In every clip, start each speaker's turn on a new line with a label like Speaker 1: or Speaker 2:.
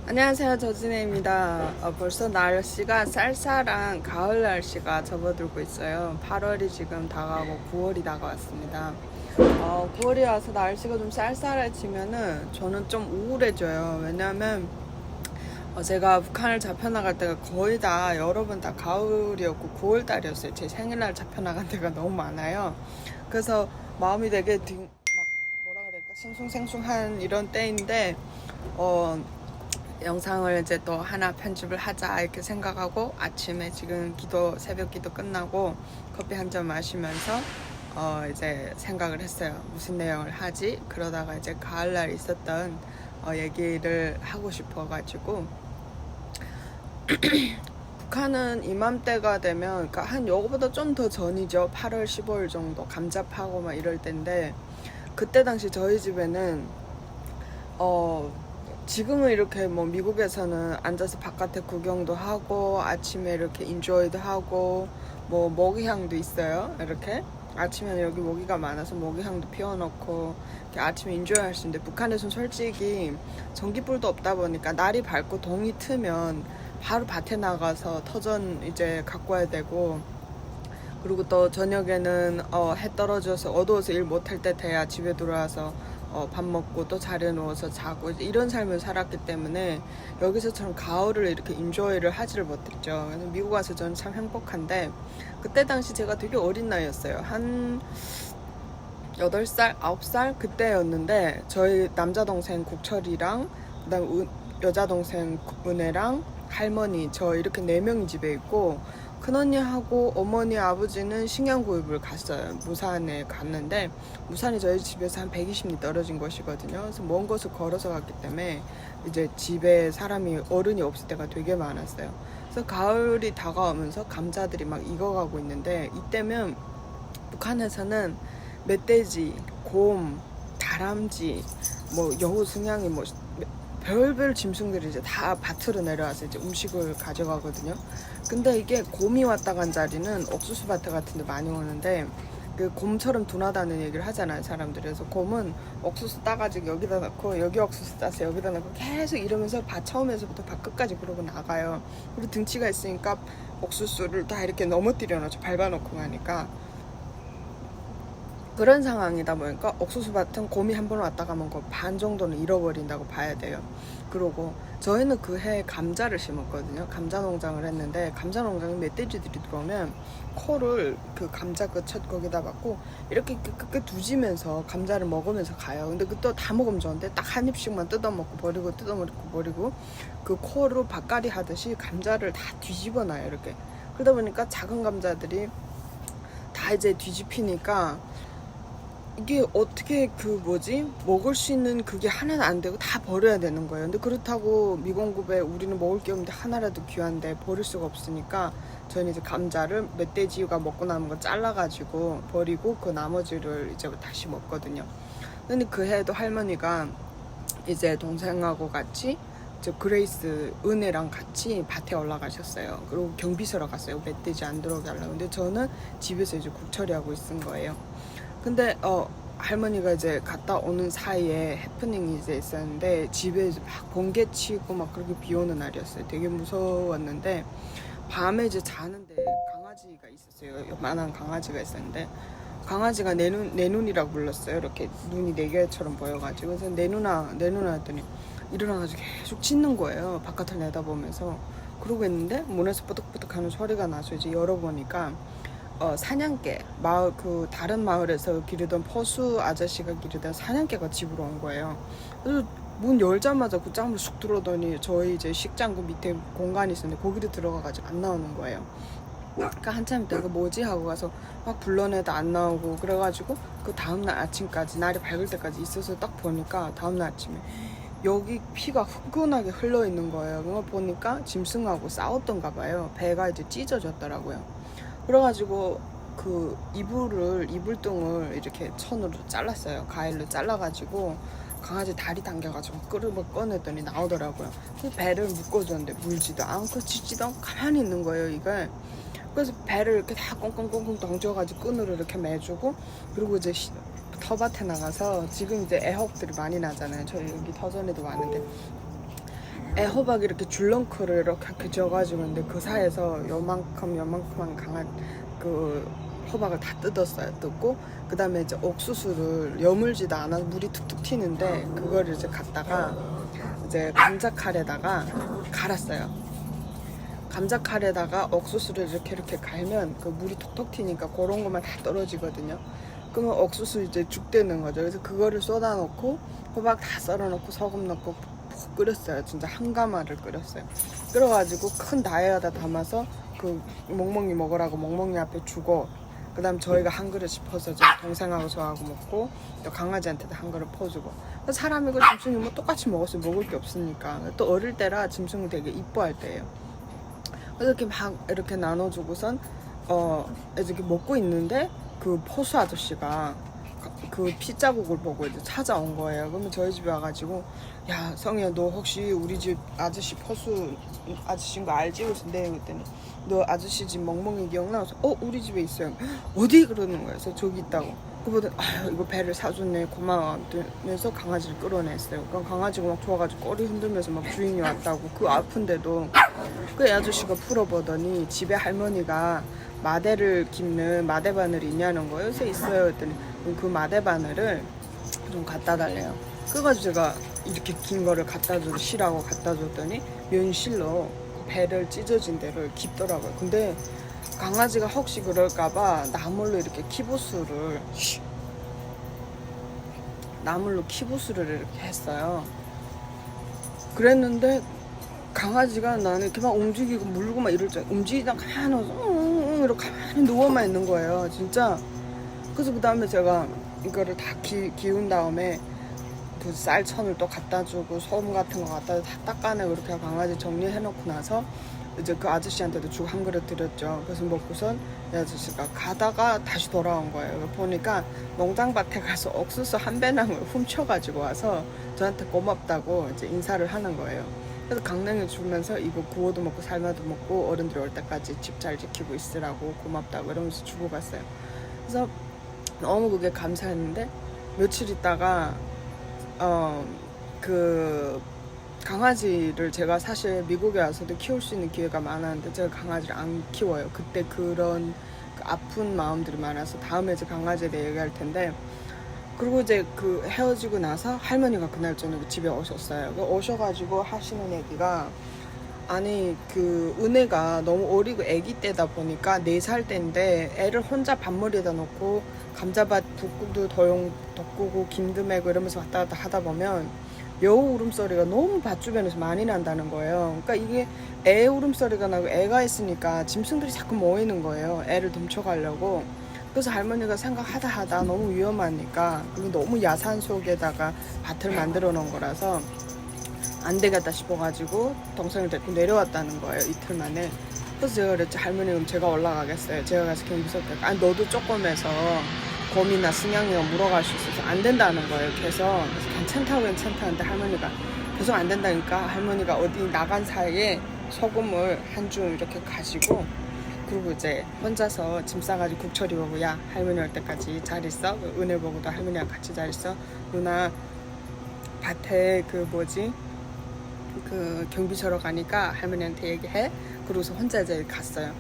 Speaker 1: 안녕하세요, 저진혜입니다. 벌써 날씨가 쌀쌀한 가을 날씨가 접어들고 있어요. 8월이 지금 다가오고 9월이 다가왔습니다. 9월이 와서 날씨가 좀 쌀쌀해지면은 저는 좀 우울해져요. 왜냐하면 제가 북한을 잡혀나갈 때가 거의 다 여러 번 다 가을이었고 9월달이었어요. 제 생일날 잡혀나간 데가 너무 많아요. 그래서 마음이 되게 막 뭐라 그럴까 싱숭생숭한 이런 때인데 영상을 이제 또 하나 편집을 하자 이렇게 생각하고 아침에 지금 새벽 기도 끝나고 커피 한 잔 마시면서 이제 생각을 했어요. 무슨 내용을 하지? 그러다가 이제 가을날 있었던 얘기를 하고 싶어가지고 북한은 이맘때가 되면 그러니까 한 요거보다 좀 더 전이죠. 8월 15일 정도 감자 파고 막 이럴 때인데 그때 당시 저희 집에는 지금은 이렇게 뭐 미국에서는 앉아서 바깥에 구경도 하고 아침에 이렇게 인조이도 하고 뭐 모기향도 있어요. 이렇게 아침에는 여기 모기가 많아서 모기향도 피워놓고 이렇게 아침에 인조이 할 수 있는데 북한에서는 솔직히 전기불도 없다 보니까 날이 밝고 동이 트면 바로 밭에 나가서 터전 이제 갖고 와야 되고 그리고 또 저녁에는 해 떨어져서 어두워서 일 못할 때 돼야 집에 들어와서 밥 먹고 또 자리에 누워서 자고 이런 삶을 살았기 때문에 여기서처럼 가을을 이렇게 인조이를 하지를 못했죠. 그래서 미국 와서 저는 참 행복한데 그때 당시 제가 되게 어린 나이였어요. 한 8살, 9살 그때였는데 저희 남자 동생 국철이랑 그다음 여자 동생 은혜랑 할머니 저 이렇게 4명이 집에 있고 큰언니하고 어머니 아버지는 식량구입을 갔어요. 무산에 갔는데 무산이 저희 집에서 한 120m 떨어진 곳이거든요. 그래서 먼 곳을 걸어서 갔기 때문에 이제 집에 사람이 어른이 없을 때가 되게 많았어요. 그래서 가을이 다가오면서 감자들이 막 익어가고 있는데 이때면 북한에서는 멧돼지, 곰, 다람쥐, 뭐 여우, 승냥이 뭐 별별 짐승들이 이제 다 밭으로 내려와서 이제 음식을 가져가거든요. 근데 이게 곰이 왔다 간 자리는 옥수수 밭 같은 데 많이 오는데 그 곰처럼 둔하다는 얘기를 하잖아요, 사람들이. 그래서 곰은 옥수수 따가지고 여기다 넣고 여기 옥수수 따서 여기다 넣고 계속 이러면서 밭 처음에서부터 밭 끝까지 그러고 나가요. 그리고 등치가 있으니까 옥수수를 다 이렇게 넘어뜨려 놔죠. 밟아놓고 가니까. 그런 상황이다 보니까 옥수수밭은 곰이 한 번 왔다 가면 그 반 정도는 잃어버린다고 봐야 돼요. 그리고 저희는 그 해 감자를 심었거든요. 감자 농장을 했는데 감자 농장에 멧돼지들이 들어오면 코를 그 감자 그 첫 거기다 받고 이렇게 끝 두지면서 감자를 먹으면서 가요. 근데 그 또 다 먹으면 좋은데 딱 한 입씩만 뜯어먹고 버리고 뜯어먹고 버리고 그 코로 밥가리 하듯이 감자를 다 뒤집어 놔요. 이렇게. 그러다 보니까 작은 감자들이 다 이제 뒤집히니까 이게 어떻게 먹을 수 있는 그게 하나는 안 되고 다 버려야 되는 거예요. 근데 그렇다고 미공급에 우리는 먹을 게 없는데 하나라도 귀한데 버릴 수가 없으니까 저희는 이제 감자를 멧돼지가 먹고 남은 거 잘라가지고 버리고 그 나머지를 이제 다시 먹거든요. 근데 그 해에도 할머니가 이제 동생하고 같이 저 그레이스 은혜랑 같이 밭에 올라가셨어요. 그리고 경비서러 갔어요. 멧돼지 안 들어오게 하려고. 근데 저는 집에서 이제 국처리하고 있은 거예요. 근데 할머니가 이제 갔다 오는 사이에 해프닝이 이제 있었는데 집에 막 번개 치고 막 그렇게 비 오는 날이었어요. 되게 무서웠는데 밤에 이제 자는데 강아지가 있었어요. 요만한 강아지가 있었는데 강아지가 내 눈이라고 불렀어요. 이렇게 눈이 4개처럼 보여가지고 그래서 내 누나 했더니 일어나가지고 계속 짖는 거예요. 바깥을 내다보면서. 그러고 있는데 문에서 뿌득뿌득 하는 소리가 나서 이제 열어보니까 사냥개 다른 마을에서 기르던 포수 아저씨가 기르던 사냥개가 집으로 온 거예요. 그래서 문 열자마자 그 짱을 쑥 들어오더니 저희 이제 식장고 밑에 공간이 있었는데 거기로 들어가가지고 안 나오는 거예요. 그러니까 한참 있다가 뭐지 하고 가서 막 불러내도 안 나오고 그래가지고 그 다음날 아침까지 날이 밝을 때까지 있어서 딱 보니까 다음날 아침에 여기 피가 흥건하게 흘러 있는 거예요. 그거 보니까 짐승하고 싸웠던가 봐요. 배가 이제 찢어졌더라고요. 그래가지고 그 이불등을 이렇게 천으로 잘랐어요. 가위로 잘라가지고 강아지 다리 당겨가지고 끄르르 꺼냈더니 나오더라고요. 그 배를 묶어줬는데 물지도 않고 짖지도 않고 가만히 있는 거예요, 이게. 그래서 배를 이렇게 다 꽁꽁꽁꽁 덩져가지고 끈으로 이렇게 매주고 그리고 이제 터밭에 나가서 지금 이제 애혹들이 많이 나잖아요. 저희 여기 터전에도 많은데 애호박 이렇게 줄렁크를 이렇게 지어가지고 있는데 그 사이에서 요만큼만 강한 그 호박을 다 뜯었어요. 뜯고 그 다음에 이제 옥수수를 여물지도 않아 물이 툭툭 튀는데 그거를 이제 갖다가 이제 감자칼에다가 갈았어요. 감자칼에다가 옥수수를 이렇게 갈면 그 물이 톡톡 튀니까 그런 것만 다 떨어지거든요. 그러면 옥수수 이제 죽 되는 거죠. 그래서 그거를 쏟아놓고 호박 다 썰어놓고 소금 넣고 푹 끓였어요. 진짜 한 가마를 끓였어요. 끓여가지고 큰 다이아에다 담아서 그 멍멍이 먹으라고 멍멍이 앞에 주고, 그 다음 저희가 한 그릇씩 퍼서 동생하고 저하고 먹고 또 강아지한테도 한 그릇 퍼주고. 사람이 그 짐승이 뭐 똑같이 먹었어요. 먹을 게 없으니까. 또 어릴 때라 짐승을 되게 이뻐할 때예요. 그래서 이렇게 막 이렇게 나눠주고선 이렇게 먹고 있는데 그 포수 아저씨가 그 피자국을 보고 이제 찾아온 거예요. 그러면 저희 집에 와가지고, 야 성희야, 너 혹시 우리 집 아저씨 포수 아저씨인 거 알지? 그래서 네. 그랬더니 너 아저씨 집 멍멍이 기억나? 그래서 우리 집에 있어요. 어디? 그러는 거예요. 그래서 저기 있다고. 그보다 아유 이거 배를 사줬네 고마워 하면서 강아지를 끌어냈어요. 그럼 강아지가 막 좋아가지고 꼬리 흔들면서 막 주인이 왔다고. 그 아픈데도 그 아저씨가 풀어보더니 집에 할머니가 마대를 깁는 마대바늘이 있냐는 거예요. 그래서 있어요. 그랬더니 그 마대바늘을 좀 갖다 달래요. 그래가지고 제가 이렇게 긴 거를 갖다 줘도 싫어하고 갖다 줬더니 면실로 배를 찢어진 데를 깁더라고요. 근데 강아지가 혹시 그럴까봐 나물로 이렇게 키부스를 이렇게 했어요. 그랬는데 강아지가 나는 이렇게 막 움직이고 물고 막 이럴 줄 움직이다가 가만히 이렇게 가만히 누워만 있는 거예요. 진짜. 그래서 그 다음에 제가 이거를 다 기운 다음에 그 쌀천을 또 갖다 주고 소금 같은 거 갖다 다 닦아내고 이렇게 강아지 정리해 놓고 나서 이제 그 아저씨한테도 죽 한 그릇 드렸죠. 그래서 먹고선 이 아저씨가 가다가 다시 돌아온 거예요. 보니까 농장밭에 가서 옥수수 한 배낭을 훔쳐가지고 와서 저한테 고맙다고 이제 인사를 하는 거예요. 그래서 강냉이 주면서 이거 구워도 먹고 삶아도 먹고 어른들이 올 때까지 집 잘 지키고 있으라고 고맙다고 이러면서 주고 갔어요. 그래서 너무 그게 감사했는데 며칠 있다가 그 강아지를 제가 사실 미국에 와서도 키울 수 있는 기회가 많았는데 제가 강아지를 안 키워요. 그때 그런 그 아픈 마음들이 많아서 다음에 이제 강아지에 대해 얘기할 텐데, 그리고 이제 그 헤어지고 나서 할머니가 그날 저녁에 집에 오셨어요. 오셔가지고 하시는 얘기가, 아니 그 은혜가 너무 어리고 애기 때다 보니까 4살 때인데 애를 혼자 밭머리에다 놓고 감자밭 붓고도 도용 덮고 김도 매고 이러면서 왔다 갔다 하다 보면 여우 울음소리가 너무 밭 주변에서 많이 난다는 거예요. 그러니까 이게 애 울음소리가 나고 애가 있으니까 짐승들이 자꾸 모이는 거예요. 애를 훔쳐가려고. 그래서 할머니가 생각하다 너무 위험하니까, 그리고 너무 야산 속에다가 밭을 만들어 놓은 거라서 안 되겠다 싶어가지고 동생을 데리고 내려왔다는 거예요. 이틀 만에. 그래서 제가 그랬지, 할머니 그럼 제가 올라가겠어요. 제가 가서 경비서한테, 아니 너도 조금해서 곰이나 승냥이가 물어갈 수 있어서 안 된다는 거예요. 그래서 괜찮다는데 할머니가 계속 안 된다니까, 할머니가 어디 나간 사이에 소금을 한 줌 이렇게 가지고, 그리고 이제 혼자서 짐 싸가지고 국철이 보고, 야 할머니 올 때까지 잘 있어. 은혜 보고도 할머니랑 같이 잘 있어. 누나 밭에 그 경비서로 가니까 할머니한테 얘기해. 그러고서 혼자 이제 갔어요.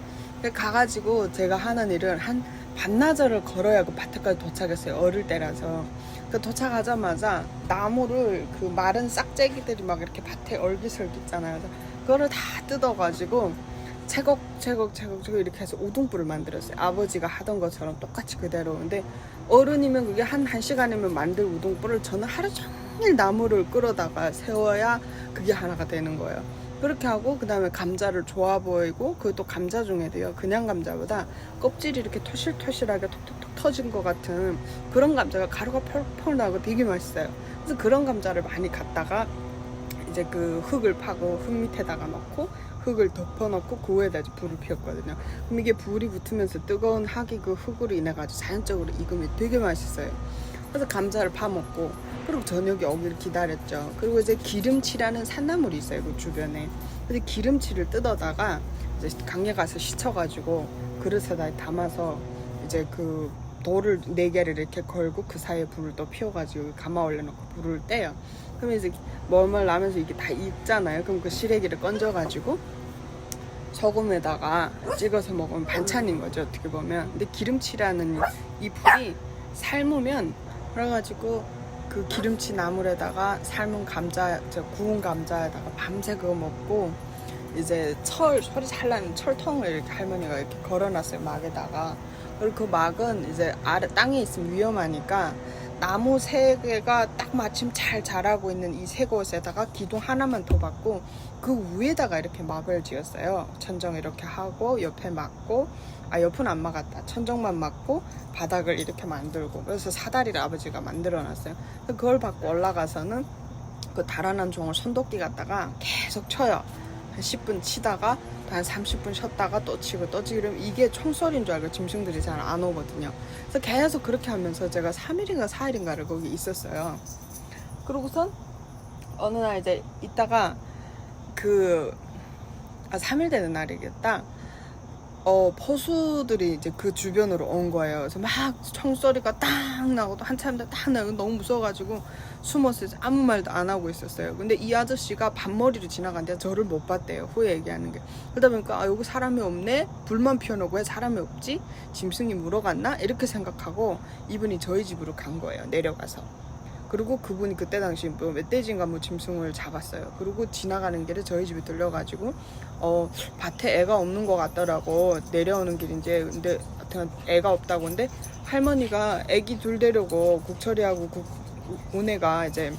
Speaker 1: 가가지고 제가 하는 일은 한 반나절을 걸어야 그 밭에까지 도착했어요. 어릴 때라서. 그 도착하자마자 나무를, 그 마른 싹재기들이 막 이렇게 밭에 얼기설기 있잖아요. 그래서 그거를 다 뜯어가지고 채곡 이렇게 해서 우동불을 만들었어요. 아버지가 하던 것처럼 똑같이 그대로. 근데 어른이면 그게 한 시간이면 만들 우동불을 저는 하루 종일 나무를 끌어다가 세워야 그게 하나가 되는 거예요. 그렇게 하고 그 다음에 감자를 좋아 보이고, 그것도 감자 중에도요, 그냥 감자보다 껍질이 이렇게 토실토실하게 톡톡톡 터진 것 같은 그런 감자가 가루가 펄펄 나고 되게 맛있어요. 그래서 그런 감자를 많이 갖다가 이제 그 흙을 파고 흙 밑에다가 넣고 흙을 덮어놓고 그 위에다 불을 피웠거든요. 그럼 이게 불이 붙으면서 뜨거운 학이 그 흙으로 인해 가지고 자연적으로 익으면 되게 맛있어요. 그래서 감자를 파먹고, 그리고 저녁에 오기를 기다렸죠. 그리고 이제 기름치라는 산나물이 있어요, 그 주변에. 그래서 기름치를 뜯어다가 이제 강에 가서 씻어가지고 그릇에다 담아서 이제 그 돌을 4개를 이렇게 걸고 그 사이에 불을 또 피워가지고 감아 올려놓고 불을 떼요. 그러면 이제 멀멀 나면서 이게 다 익잖아요. 그럼 그 시래기를 건져가지고 소금에다가 찍어서 먹으면 반찬인 거죠, 어떻게 보면. 근데 기름치라는 이 불이 삶으면, 그래가지고 그 기름치 나물에다가 삶은 감자, 구운 감자에다가 밤새 그거 먹고, 이제 소리 잘 나는 철통을 이렇게 할머니가 이렇게 걸어놨어요, 막에다가. 그리고 그 막은 이제 아래 땅에 있으면 위험하니까 나무 3개가 딱 마침 잘 자라고 있는 이 3곳에다가 기둥 하나만 더 받고 그 위에다가 이렇게 막을 지었어요. 천정 이렇게 하고 옆에 막고, 옆은 안 막았다. 천정만 막고 바닥을 이렇게 만들고, 그래서 사다리를 아버지가 만들어 놨어요. 그걸 받고 올라가서는 그 달아난 종을 손도끼 갖다가 계속 쳐요. 한 10분 치다가 한 30분 쉬었다가 또 치고 또 치고, 이러면 이게 총소리인 줄 알고 짐승들이 잘 안 오거든요. 그래서 계속 그렇게 하면서 제가 3일인가 4일인가를 거기 있었어요. 그러고선 어느 날 이제 있다가 3일 되는 날이겠다. 포수들이 이제 그 주변으로 온 거예요. 그래서 막 총소리가 딱 나고 또 한참 딱 나고 너무 무서워가지고 숨어서 아무 말도 안 하고 있었어요. 근데 이 아저씨가 밤머리로 지나갔는데 저를 못 봤대요. 후에 얘기하는 게. 그러다 보니까 여기 사람이 없네? 불만 피워놓고 왜 사람이 없지? 짐승이 물어갔나? 이렇게 생각하고 이분이 저희 집으로 간 거예요. 내려가서. 그리고 그분이 그때 당시 뭐 멧돼지인가 뭐 짐승을 잡았어요. 그리고 지나가는 길에 저희 집에 들려가지고 밭에 애가 없는 것 같더라고. 내려오는 길인지. 근데 하여튼 애가 없다고. 근데 할머니가 애기 둘 데려고 국철이하고 은혜가 이제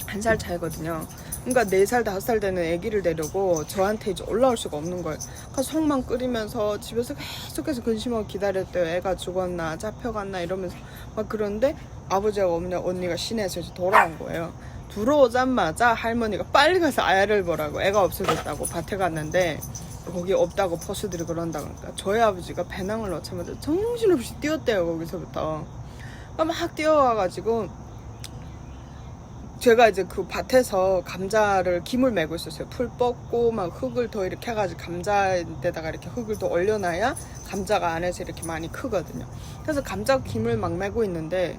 Speaker 1: 1살 차이거든요. 그러니까 4살 5살 되는 애기를 데리고 저한테 이제 올라올 수가 없는 거예요. 그래서 속만 끓이면서 집에서 계속해서 근심하고 기다렸대요. 애가 죽었나 잡혀갔나 이러면서 막. 그런데 아버지하고 언니가 시내에서 이제 돌아온 거예요. 들어오자마자 할머니가 빨리 가서 아야를 보라고, 애가 없어졌다고. 밭에 갔는데 거기 없다고 포수들이 그런다. 그러니까 저희 아버지가 배낭을 넣자마자 정신없이 뛰었대요. 거기서부터 막 뛰어와가지고 제가 이제 그 밭에서 감자를 김을 메고 있었어요. 풀 뻗고 막 흙을 더 이렇게 해가지고 감자에다가 이렇게 흙을 더 올려놔야 감자가 안에서 이렇게 많이 크거든요. 그래서 감자 김을 막 메고 있는데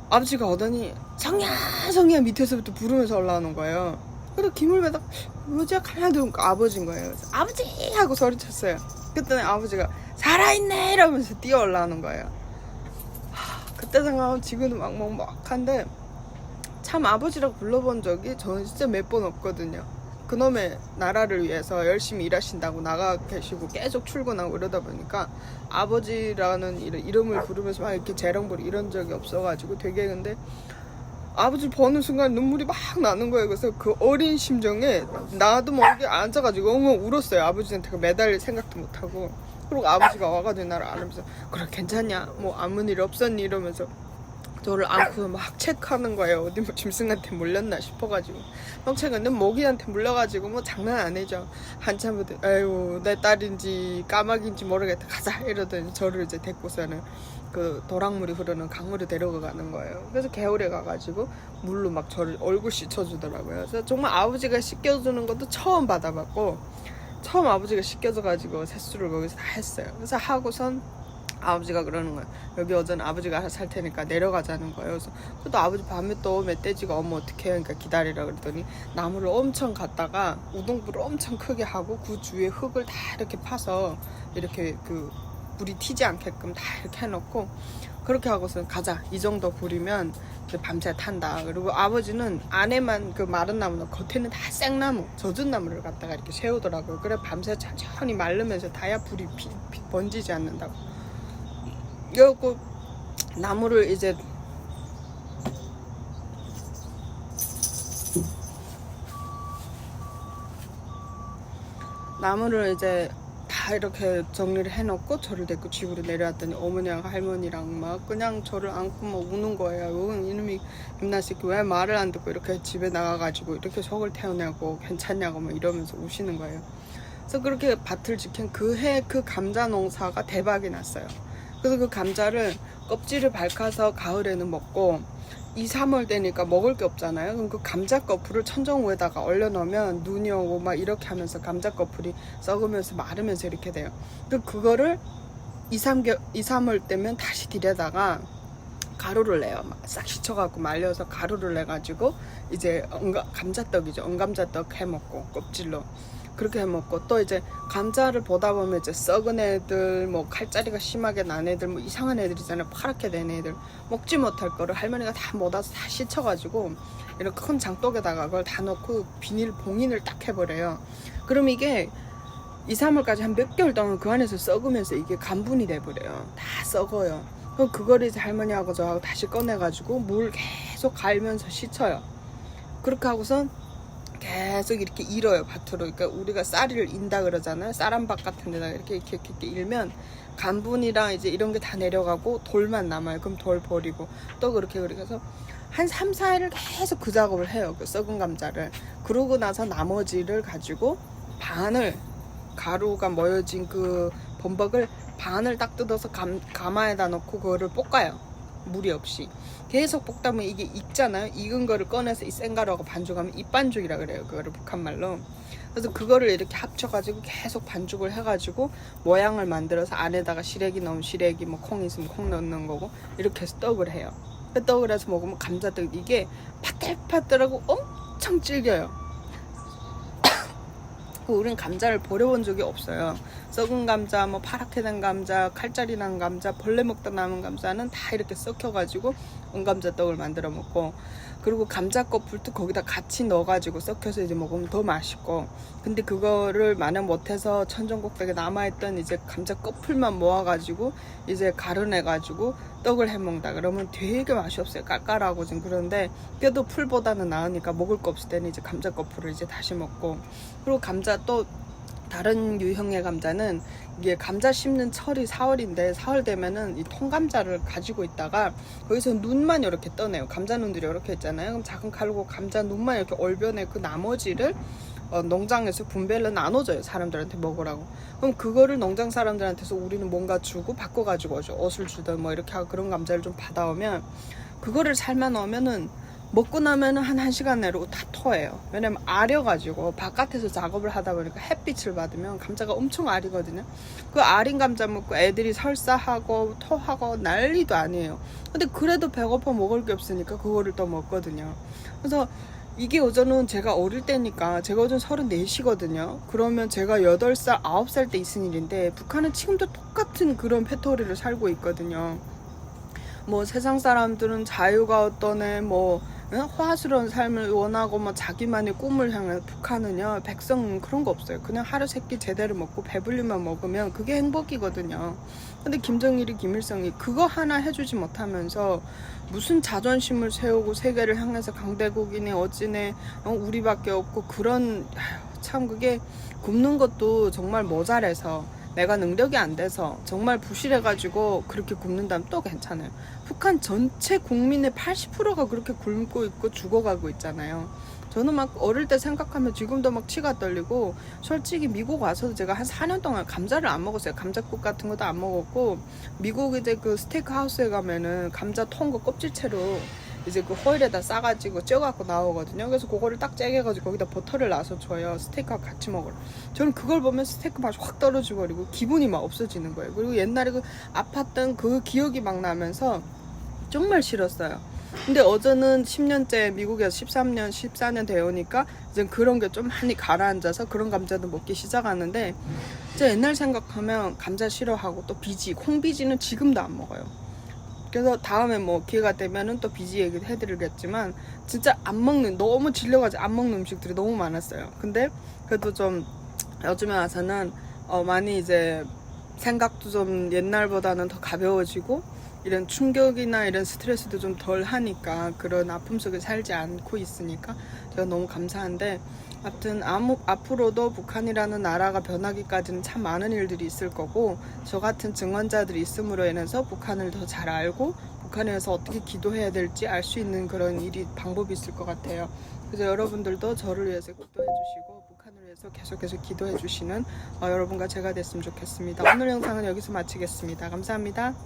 Speaker 1: 아버지가 오더니 성야 밑에서부터 부르면서 올라오는 거예요. 그래서 김을 메다 뭐지? 가만히 보니까 아버지인 거예요. 그래서 아버지! 하고 소리쳤어요. 그때는 아버지가 살아있네! 이러면서 뛰어 올라오는 거예요. 그때 생각하면 지금도 막한데 참 아버지라고 불러본 적이 저는 진짜 몇 번 없거든요. 그놈의 나라를 위해서 열심히 일하신다고 나가 계시고 계속 출근하고 이러다 보니까 아버지라는 이름을 부르면서 막 이렇게 재롱부리 이런 적이 없어가지고 되게. 근데 아버지 보는 순간 눈물이 막 나는 거예요. 그래서 그 어린 심정에 나도 모르게 앉아가지고 엉엉 울었어요. 아버지한테 매달릴 생각도 못하고. 그리고 아버지가 와가지고 나를 안으면서 그래 괜찮냐? 뭐 아무 일 없었니? 이러면서 저를 안고 막 체크하는 거예요. 어디 뭐 짐승한테 물렸나 싶어가지고 막 체크했는데 모기한테 물려가지고 뭐 장난 아니죠. 한참부터 아유 내 딸인지 까마귀인지 모르겠다 가자 이러더니 저를 이제 데리고서는 그 도랑물이 흐르는 강으로 데려가는 거예요. 그래서 개울에 가가지고 물로 막 저를 얼굴 씻어주더라고요. 그래서 정말 아버지가 씻겨주는 것도 처음 받아봤고, 처음 아버지가 씻겨줘가지고 세수를 거기서 다 했어요. 그래서 하고선 아버지가 그러는 거예요. 여기 어제는 아버지가 살 테니까 내려가자는 거예요. 그래서 또 아버지 밤에 또 멧돼지가 오면 어떡해요? 그러니까 기다리라 그랬더니 나무를 엄청 갖다가 우동불을 엄청 크게 하고 그 주위에 흙을 다 이렇게 파서 이렇게 그 불이 튀지 않게끔 다 이렇게 해놓고 그렇게 하고서 가자. 이 정도 불이면 밤새 탄다. 그리고 아버지는 안에만 그 마른 나무는 겉에는 다 생나무, 젖은 나무를 갖다가 이렇게 세우더라고요. 그래 밤새 천천히 마르면서 다야 불이 번지지 않는다고. 그래갖고 나무를 이제 다 이렇게 정리를 해놓고 저를 데리고 집으로 내려왔더니 어머니랑 할머니랑 막 그냥 저를 안고 막 우는 거예요. 이놈이 김나새끼 왜 말을 안 듣고 이렇게 집에 나가가지고 이렇게 속을 태어내고 괜찮냐고 막 이러면서 우시는 거예요. 그래서 그렇게 밭을 지킨 그 해 그 감자 농사가 대박이 났어요. 그래서 그 감자를 껍질을 밝아서 가을에는 먹고 2, 3월 되니까 먹을 게 없잖아요. 그럼 그 감자 거풀을 천정 위에다가 얼려놓으면 눈이 오고 막 이렇게 하면서 감자 거풀이 썩으면서 마르면서 이렇게 돼요. 그거를 2, 3월 때면 다시 들여다가 가루를 내요. 싹 씻어갖고 말려서 가루를 내가지고 이제 감자떡이죠. 언감자떡 해먹고 껍질로 그렇게 해먹고, 또 이제 감자를 보다 보면 이제 썩은 애들, 뭐 칼자리가 심하게 난 애들, 뭐 이상한 애들 있잖아요. 파랗게 된 애들, 먹지 못할 거를 할머니가 다 모아서 다 씻어가지고 이런 큰 장독에다가 그걸 다 넣고 비닐 봉인을 딱 해버려요. 그럼 이게 2, 3월까지 한 몇 개월 동안 그 안에서 썩으면서 이게 간분이 돼버려요. 다 썩어요. 그럼 그거를 이제 할머니하고 저하고 다시 꺼내가지고 물 계속 갈면서 씻어요. 그렇게 하고선 계속 이렇게 일어요, 밭으로. 그러니까 우리가 쌀을 인다 그러잖아요. 쌀한박 같은 데다가 이렇게 일면 간분이랑 이제 이런 게 다 내려가고 돌만 남아요. 그럼 돌 버리고 또 그렇게 해서 한 3, 4일을 계속 그 작업을 해요. 그 썩은 감자를. 그러고 나서 나머지를 가지고 반을, 가루가 모여진 그 범벅을 반을 딱 뜯어서 가마에다 넣고 그거를 볶아요. 물이 없이 계속 볶다 보면 이게 익잖아요. 익은 거를 꺼내서 이 생가루하고 반죽하면 입반죽이라 그래요. 그거를 북한말로. 그래서 그거를 이렇게 합쳐가지고 계속 반죽을 해가지고 모양을 만들어서 안에다가 시래기 넣으면 시래기, 뭐 콩 있으면 콩 넣는 거고, 이렇게 해서 떡을 해요. 떡을 해서 먹으면 감자떡, 이게 파들파들하고 엄청 질겨요. 우린 감자를 버려본 적이 없어요. 썩은 감자, 뭐 파랗게 된 감자, 칼자리 난 감자, 벌레 먹다 남은 감자는 다 이렇게 썩혀가지고 온감자떡을 만들어 먹고, 그리고 감자 껍질도 거기다 같이 넣어가지고 썩혀서 이제 먹으면 더 맛있고. 근데 그거를 만약 못해서 천정곡덕에 남아있던 이제 감자 껍질만 모아가지고 이제 가루내가지고 떡을 해먹는다 그러면 되게 맛이 없어요. 깔깔하고 좀 그런데, 그래도 풀보다는 나으니까 먹을 거 없을 때는 이제 감자 껍질을 이제 다시 먹고. 그리고 감자 또 다른 유형의 감자는 이게 감자 심는 철이 4월인데 4월 되면은 이 통감자를 가지고 있다가 거기서 눈만 이렇게 떠내요. 감자 눈들이 이렇게 있잖아요. 그럼 작은 칼로 감자 눈만 이렇게 얼벼내 그 나머지를 농장에서 분배를 나눠줘요. 사람들한테 먹으라고. 그럼 그거를 농장 사람들한테서 우리는 뭔가 주고 바꿔가지고 오죠. 옷을 주든 뭐 이렇게 하고 그런 감자를 좀 받아오면 그거를 삶아 넣으면은 먹고 나면은 한 1시간 내로 다 토해요. 왜냐면 아려가지고 바깥에서 작업을 하다 보니까 햇빛을 받으면 감자가 엄청 아리거든요. 그 아린 감자 먹고 애들이 설사하고 토하고 난리도 아니에요. 근데 그래도 배고파 먹을 게 없으니까 그거를 또 먹거든요. 그래서 이게 저는 제가 어릴 때니까, 제가 요즘 34시거든요. 그러면 제가 8살, 9살 때 있은 일인데, 북한은 지금도 똑같은 그런 패터리를 살고 있거든요. 뭐 세상 사람들은 자유가 어떠네, 뭐 호화스러운 삶을 원하고 뭐 자기만의 꿈을 향해, 북한은요 백성은 그런 거 없어요. 그냥 하루 세끼 제대로 먹고 배불리만 먹으면 그게 행복이거든요. 근데 김정일이, 김일성이 그거 하나 해주지 못하면서 무슨 자존심을 세우고 세계를 향해서 강대국이네 어찌네 우리밖에 없고, 그런 참 그게 굶는 것도 정말 모자라서, 내가 능력이 안 돼서 정말 부실해가지고 그렇게 굶는다면 또 괜찮아요. 북한 전체 국민의 80%가 그렇게 굶고 있고 죽어가고 있잖아요. 저는 막 어릴 때 생각하면 지금도 막 치가 떨리고, 솔직히 미국 와서도 제가 한 4년 동안 감자를 안 먹었어요. 감자국 같은 것도 안 먹었고, 미국 이제 그 스테이크 하우스에 가면은 감자 통 거 껍질채로 이제 그 호일에다 싸가지고 쪄갖고 나오거든요. 그래서 그거를 딱 째개가지고 거기다 버터를 놔서 줘요. 스테이크하고 같이 먹으러. 저는 그걸 보면 스테이크 맛이 확 떨어지고 버리고 기분이 막 없어지는 거예요. 그리고 옛날에 그 아팠던 그 기억이 막 나면서 정말 싫었어요. 근데 어제는 10년째 미국에서 13년, 14년 되오니까 이제 그런 게 좀 많이 가라앉아서 그런 감자도 먹기 시작하는데, 제가 옛날 생각하면 감자 싫어하고, 또 비지, 콩비지는 지금도 안 먹어요. 그래서 다음에 뭐 기회가 되면은 또 비지 얘기도 해드리겠지만, 진짜 안 먹는, 너무 질려가지고 안 먹는 음식들이 너무 많았어요. 근데 그래도 좀 요즘에 와서는 많이 이제 생각도 좀 옛날보다는 더 가벼워지고, 이런 충격이나 이런 스트레스도 좀 덜 하니까, 그런 아픔 속에 살지 않고 있으니까 제가 너무 감사한데, 하여튼 앞으로도 북한이라는 나라가 변하기까지는 참 많은 일들이 있을 거고, 저 같은 증언자들이 있음으로 인해서 북한을 더 잘 알고 북한에서 어떻게 기도해야 될지 알 수 있는 그런 방법이 있을 것 같아요. 그래서 여러분들도 저를 위해서 기도해 주시고 북한을 위해서 계속해서 기도해 주시는 여러분과 제가 됐으면 좋겠습니다. 오늘 영상은 여기서 마치겠습니다. 감사합니다.